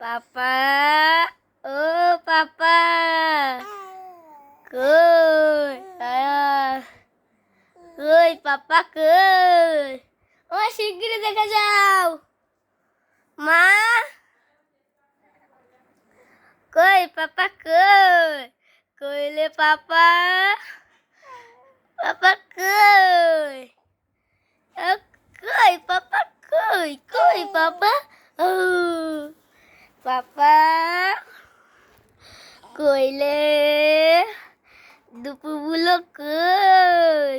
পাপা, ও পাপা, কই কই পাপা কই? ও শিগগিরই দেখে যাও। মা কই পাপা কই? কইলে পাপা, পাপা কই? কই পাপা কই? কই পাপা? ও পাপা কইলে দুপুরগুলো কই?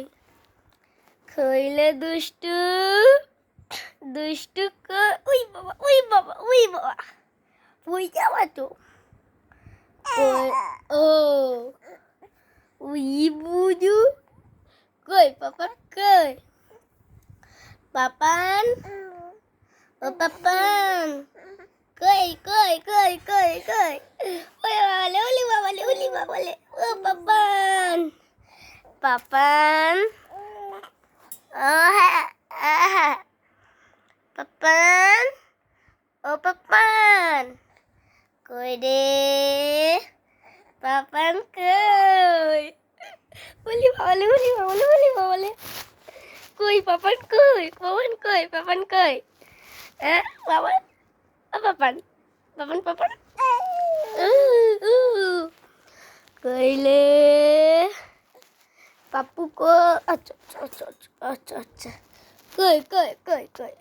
কইলে দুষ্টু দুষ্টু কই? ওই বাবা ওই বাবা ওই বাবা ওই যাওয়া তো ও ওই বুঝু কই পাপা কই? পাপান, ও পাপান কই কই কই কই কই? ওই বাবালে ওলি বাবালে ওলি বাবালে ও পাপান পাপান ও হ্যাঁ হ্যাঁ পাপান ও পাপান কই রে? পাপান কই? ওলি বাবালে ওলি বাবালে ওলি বাবালে কই পাপান কই? পাপান কই? পাপান কই? হ্যাঁ পাপান ও পাপান পাপান পাপান কইলে পাপ্পু কই? আচ্ছা আচ্ছা আচ্ছা আচ্ছা আচ্ছা কই কই কই কই?